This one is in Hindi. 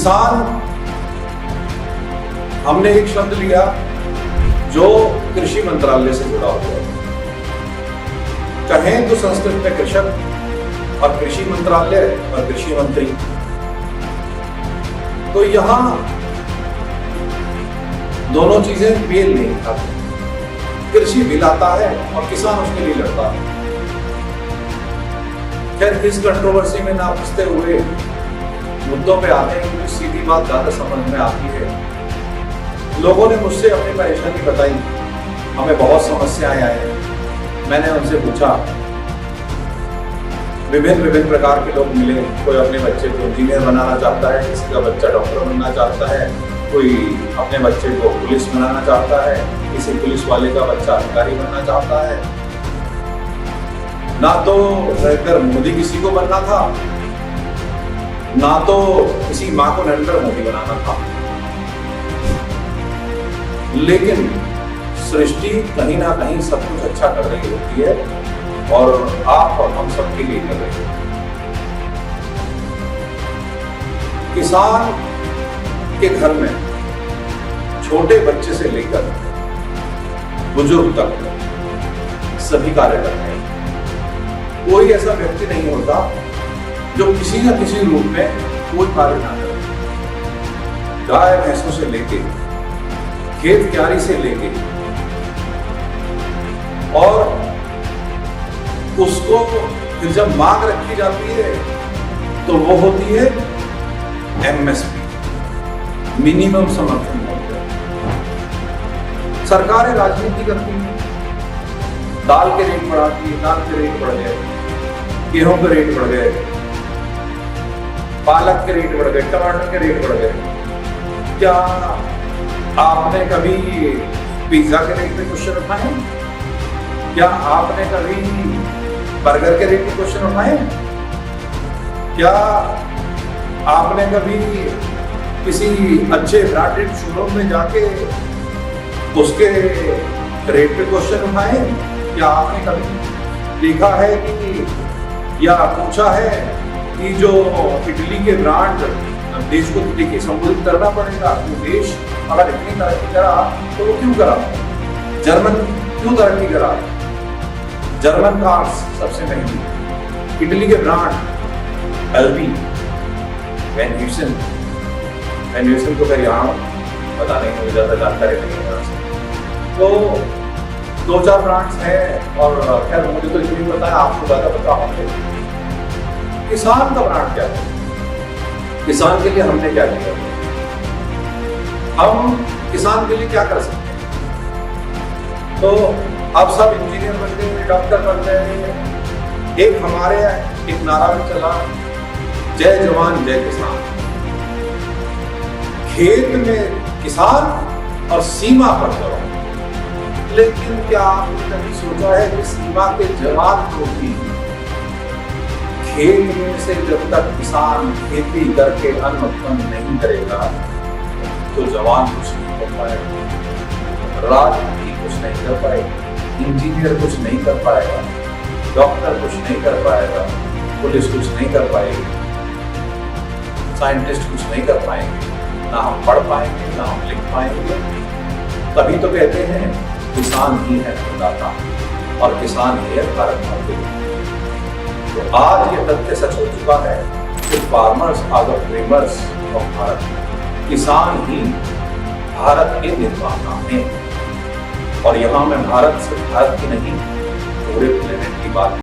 किसान, हमने एक शब्द लिया जो कृषि मंत्रालय से जुड़ा हुआ है। कहें तो संस्कृत में कृषक और कृषि मंत्रालय और कृषि मंत्री। तो यहां दोनों चीजें मेल नहीं खाती। कृषि भी लाता है और किसान उसके लिए लड़ता है। खैर, इस कंट्रोवर्सी में ना फंसते हुए मुद्दों पे आते हैं, क्योंकि सीधी बात ज्यादा समझ में आती है। लोगों ने मुझसे अपनी परेशानी बताई, हमें बहुत समस्याएं आई। मैंने उनसे पूछा, विभिन्न प्रकार के लोग मिले। कोई अपने बच्चे को इंजीनियर बनाना चाहता है, किसी का बच्चा डॉक्टर बनना चाहता है, कोई अपने बच्चे को पुलिस बनाना चाहता है, किसी पुलिस वाले का बच्चा अधिकारी बनना चाहता है। ना तो नरेंद्र मोदी किसी को बनना था, ना तो किसी माँ को नरेंद्र मोदी बनाना था। लेकिन सृष्टि कहीं ना कहीं सब कुछ अच्छा कर रही होती है और आप और हम सबके लिए कर रही है। किसान के घर में छोटे बच्चे से लेकर बुजुर्ग तक सभी कार्य करते हैं। कोई ऐसा व्यक्ति नहीं होता जो किसी न किसी रूप में कोई कार्य ना करे। गाय भैंसों से लेके, खेत क्यारी से लेके, और उसको फिर जब मांग रखी जाती है तो वो होती है एमएसपी, मिनिमम समर्थन मूल्य। सरकारें राजनीति करती हैं, दाल के रेट बढ़ाती है, दाल के रेट बढ़ गए, गेहूं के रेट बढ़ गए, पालक के रेट बढ़ गए, टमाटर के रेट बढ़ गए। क्या आपने कभी पिज्जा के रेट पे क्वेश्चन उठाए? क्या आपने कभी बर्गर के रेट पे क्वेश्चन उठाए? क्या आपने कभी किसी अच्छे ब्रांडेड शोरूम में जाके उसके रेट पे क्वेश्चन उठाए? क्या आपने कभी देखा है कि या पूछा है कि जो इटली के ब्रांड देश को देखिए संबोधित करना पड़ेगा, तो देश अगर इतनी तरक्की करा तो वो क्यों करा? जर्मन क्यों तरक्की करा? जर्मन कार्स सबसे महंगी, इटली के ब्रांड एलबी, वैन ह्यूसन को फिर यहाँ पता नहीं, मुझे ज्यादा जानकारी नहीं है। तो 2-4 ब्रांड्स हैं और खैर मुझे तो इतनी पता है, आपको ज्यादा पता होंगे। किसान का ब्रांड क्या है? किसान के लिए हमने क्या किया? हम किसान के लिए क्या कर सकते हैं? तो अब सब इंजीनियर बन गए, डॉक्टर बन गए। एक हमारे एक नारा भी चला, जय जवान जय किसान। खेत में किसान और सीमा पर जवान। लेकिन क्या आपने कभी सोचा है कि सीमा के जवान को भी खेत में से जब तक किसान खेती करके अन्न उत्पन्न नहीं करेगा तो जवान कुछ नहीं कर पाएगा, राजनीति कुछ नहीं कर पाएगी, इंजीनियर कुछ नहीं कर पाएगा, डॉक्टर कुछ नहीं कर पाएगा, पुलिस कुछ नहीं कर पाएगी, साइंटिस्ट कुछ नहीं कर पाएंगे, ना हम पढ़ पाएंगे, ना हम लिख पाएंगे। तभी तो कहते हैं किसान ही है अन्नदाता और किसान ही है भारत माता। तो आज ये तथ्य सच हो चुका है कि farmers are the framers of Bharat. किसान ही भारत के निर्माता हैं। और यहाँ मैं भारत सिर्फ भारत की नहीं, पूरे प्लेनेट की बात